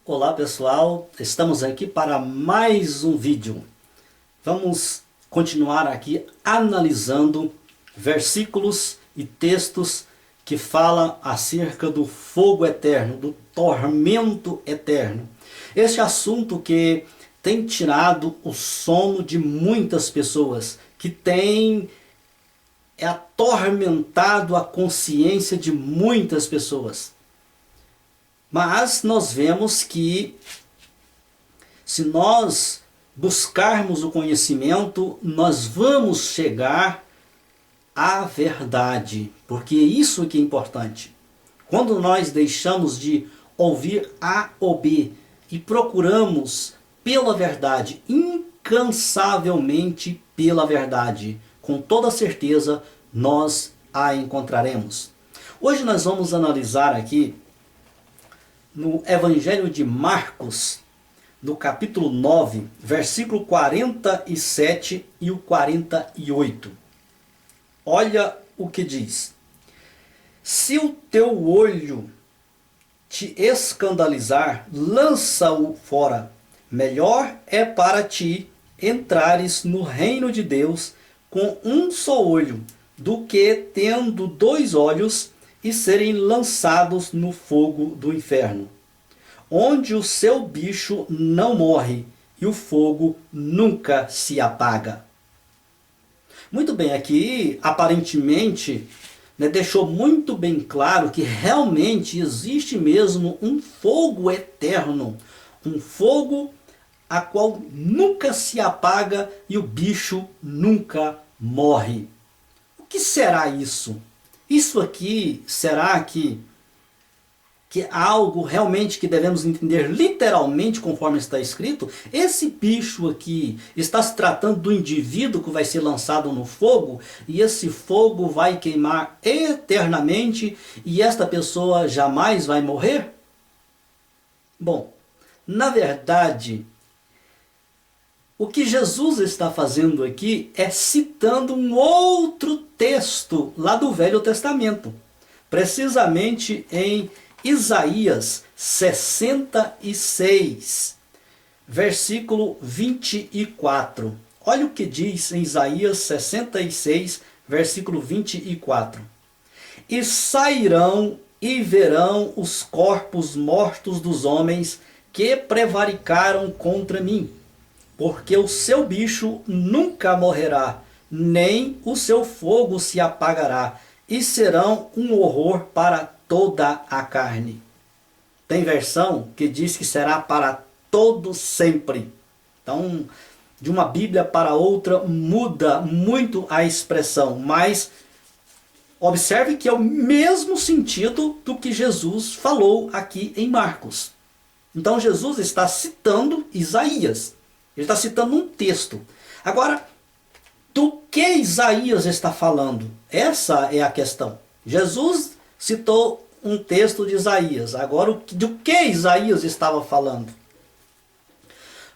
Olá pessoal, estamos aqui para mais um vídeo. Vamos continuar aqui analisando versículos e textos que falam acerca do fogo eterno, do tormento eterno. Este assunto que tem tirado o sono de muitas pessoas, que tem atormentado a consciência de muitas pessoas. Mas nós vemos que se nós buscarmos o conhecimento, nós vamos chegar à verdade, porque isso que é importante. Quando nós deixamos de ouvir A ou B e procuramos pela verdade, incansavelmente pela verdade, com toda certeza nós a encontraremos. Hoje nós vamos analisar aqui no Evangelho de Marcos, no capítulo 9, versículo 47 e o 48. Olha o que diz: se o teu olho te escandalizar, lança-o fora. Melhor é para ti entrares no reino de Deus com um só olho, do que tendo dois olhos e serem lançados no fogo do inferno, onde o seu bicho não morre e o fogo nunca se apaga. Muito bem, aqui aparentemente deixou muito bem claro que realmente existe mesmo um fogo eterno, um fogo a qual nunca se apaga e o bicho nunca morre. O que será isso? Isso aqui, será que é algo realmente que devemos entender literalmente conforme está escrito? Esse bicho aqui está se tratando do indivíduo que vai ser lançado no fogo, e esse fogo vai queimar eternamente e esta pessoa jamais vai morrer? Bom, na verdade, o que Jesus está fazendo aqui é citando um outro texto lá do Velho Testamento, precisamente em Isaías 66, versículo 24. Olha o que diz em Isaías 66, versículo 24. E sairão e verão os corpos mortos dos homens que prevaricaram contra mim, porque o seu bicho nunca morrerá, nem o seu fogo se apagará, e serão um horror para toda a carne. Tem versão que diz que será para todo sempre. Então, de uma Bíblia para outra muda muito a expressão, mas observe que é o mesmo sentido do que Jesus falou aqui em Marcos. Então Jesus está citando Isaías. Ele está citando um texto. Agora, do que Isaías está falando? Essa é a questão. Jesus citou um texto de Isaías. Agora, do que Isaías estava falando?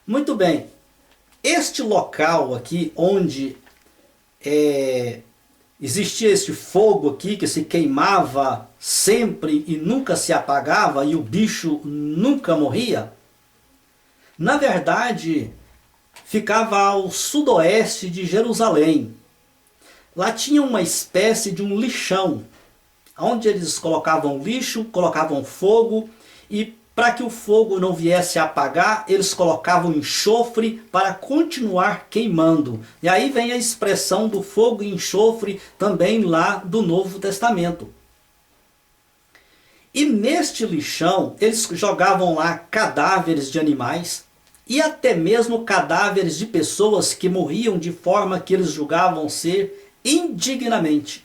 Muito bem. Este local aqui, onde existia este fogo aqui, que se queimava sempre e nunca se apagava, e o bicho nunca morria, na verdade, ficava ao sudoeste de Jerusalém. Lá tinha uma espécie de um lixão, onde eles colocavam lixo, colocavam fogo, e para que o fogo não viesse a apagar, eles colocavam enxofre para continuar queimando. E aí vem a expressão do fogo e enxofre também lá do Novo Testamento. E neste lixão, eles jogavam lá cadáveres de animais, e até mesmo cadáveres de pessoas que morriam de forma que eles julgavam ser indignamente.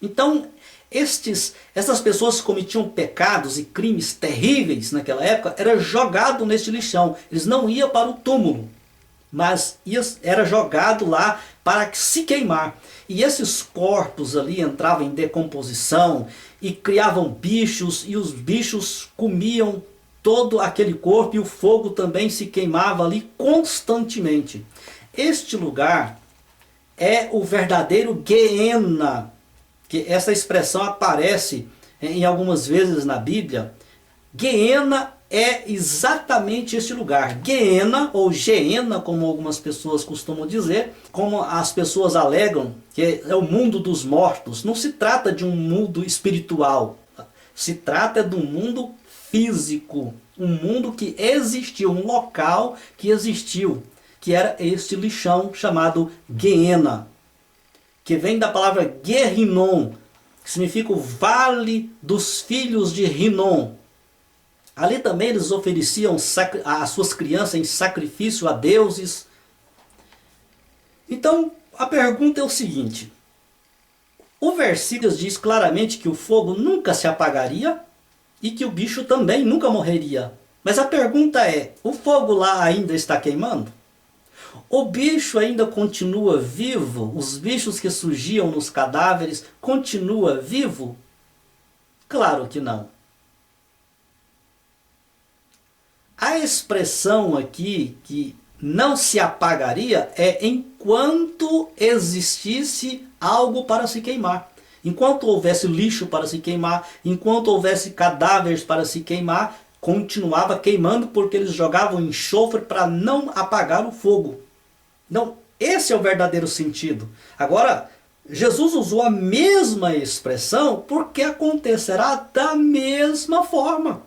Então, essas pessoas que cometiam pecados e crimes terríveis naquela época, era jogado neste lixão. Eles não iam para o túmulo, mas era jogado lá para se queimar. E esses corpos ali entravam em decomposição e criavam bichos, e os bichos comiam todo aquele corpo, e o fogo também se queimava ali constantemente. Este lugar é o verdadeiro Guiena, que essa expressão aparece em algumas vezes na Bíblia. Guiena é exatamente este lugar. Geena, ou Geena, como algumas pessoas costumam dizer, como as pessoas alegam, que é o mundo dos mortos. Não se trata de um mundo espiritual, se trata de um mundo físico, um mundo que existiu, um local que existiu, que era este lixão chamado Geena, que vem da palavra Gehinnom, que significa o vale dos filhos de Hinnom. Ali também eles ofereciam as suas crianças em sacrifício a deuses. Então a pergunta é o seguinte: o versículo diz claramente que o fogo nunca se apagaria e que o bicho também nunca morreria. Mas a pergunta é, o fogo lá ainda está queimando? O bicho ainda continua vivo? Os bichos que surgiam nos cadáveres continua vivo? Claro que não. A expressão aqui que não se apagaria é enquanto existisse algo para se queimar. Enquanto houvesse lixo para se queimar, enquanto houvesse cadáveres para se queimar, continuava queimando porque eles jogavam enxofre para não apagar o fogo. Então, esse é o verdadeiro sentido. Agora, Jesus usou a mesma expressão porque acontecerá da mesma forma.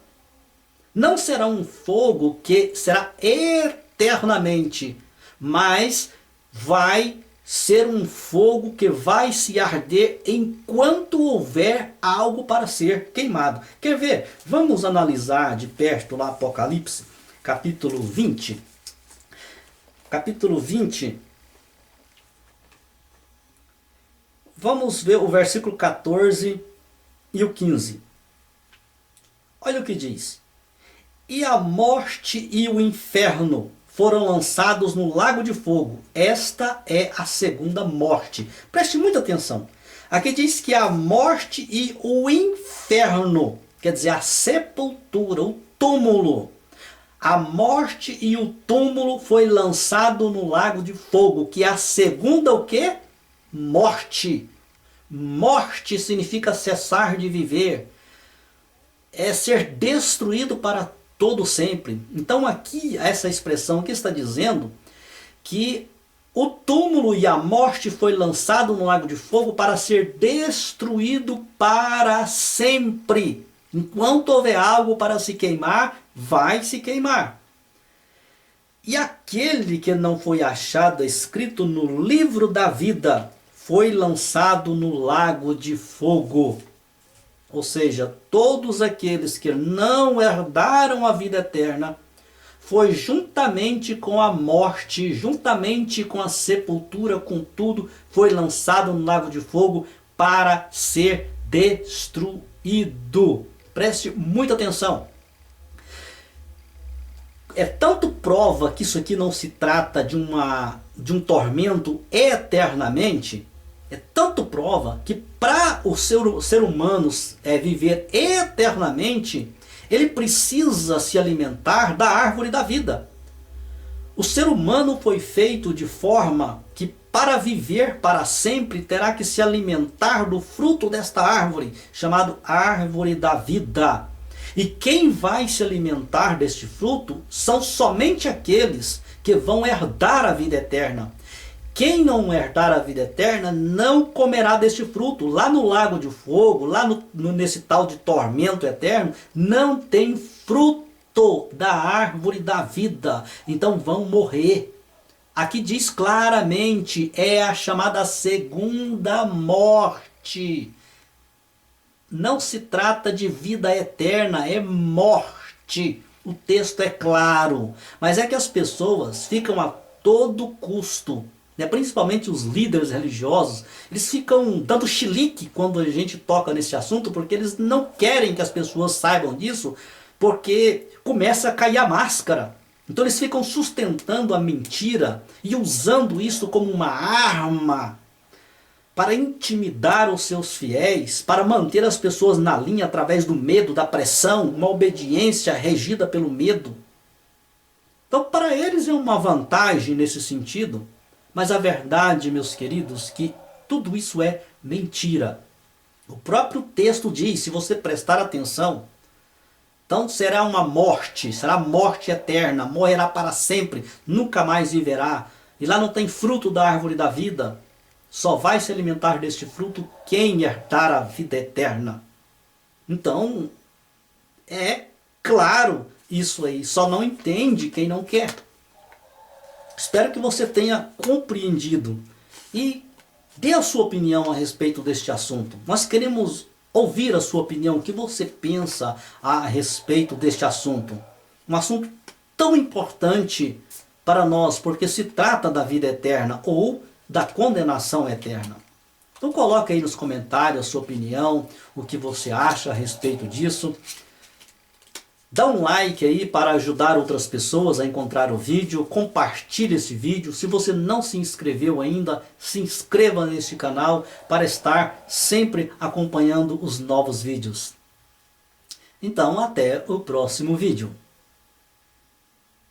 Não será um fogo que será eternamente, mas vai ser um fogo que vai se arder enquanto houver algo para ser queimado. Quer ver? Vamos analisar de perto lá Apocalipse, capítulo 20. Capítulo 20. Vamos ver o versículo 14 e o 15. Olha o que diz. E a morte e o inferno foram lançados no lago de fogo. Esta é a segunda morte. Preste muita atenção. Aqui diz que a morte e o inferno, quer dizer, a sepultura, o túmulo. A morte e o túmulo foi lançado no lago de fogo, que é a segunda o quê? Morte. Morte significa cessar de viver. É ser destruído para todo sempre. Então aqui, essa expressão aqui está dizendo que o túmulo e a morte foi lançado no lago de fogo para ser destruído para sempre. Enquanto houver algo para se queimar, vai se queimar. E aquele que não foi achado escrito no livro da vida foi lançado no lago de fogo. Ou seja, todos aqueles que não herdaram a vida eterna, foi juntamente com a morte, juntamente com a sepultura, com tudo, foi lançado no lago de fogo para ser destruído. Preste muita atenção. É tanto prova que isso aqui não se trata de um tormento eternamente. É tanto prova que para o ser humano viver eternamente, ele precisa se alimentar da árvore da vida. O ser humano foi feito de forma que para viver para sempre terá que se alimentar do fruto desta árvore, chamado árvore da vida. E quem vai se alimentar deste fruto são somente aqueles que vão herdar a vida eterna. Quem não herdar a vida eterna não comerá deste fruto. Lá no lago de fogo, lá nesse tal de tormento eterno, não tem fruto da árvore da vida. Então vão morrer. Aqui diz claramente, é a chamada segunda morte. Não se trata de vida eterna, é morte. O texto é claro. Mas é que as pessoas ficam a todo custo, principalmente os líderes religiosos, eles ficam dando chilique quando a gente toca nesse assunto, porque eles não querem que as pessoas saibam disso, porque começa a cair a máscara. Então eles ficam sustentando a mentira e usando isso como uma arma para intimidar os seus fiéis, para manter as pessoas na linha através do medo, da pressão, uma obediência regida pelo medo. Então para eles é uma vantagem nesse sentido. Mas a verdade, meus queridos, que tudo isso é mentira. O próprio texto diz, se você prestar atenção, Então será uma morte, será morte eterna, morrerá para sempre, nunca mais viverá. E lá não tem fruto da árvore da vida. Só vai se alimentar deste fruto quem herdar a vida eterna. Então, é claro isso aí, só não entende quem não quer. Espero que você tenha compreendido e dê a sua opinião a respeito deste assunto. Nós queremos ouvir a sua opinião, o que você pensa a respeito deste assunto. Um assunto tão importante para nós, porque se trata da vida eterna ou da condenação eterna. Então coloque aí nos comentários a sua opinião, o que você acha a respeito disso. Dá um like aí para ajudar outras pessoas a encontrar o vídeo, compartilhe esse vídeo. Se você não se inscreveu ainda, se inscreva neste canal para estar sempre acompanhando os novos vídeos. Então até o próximo vídeo.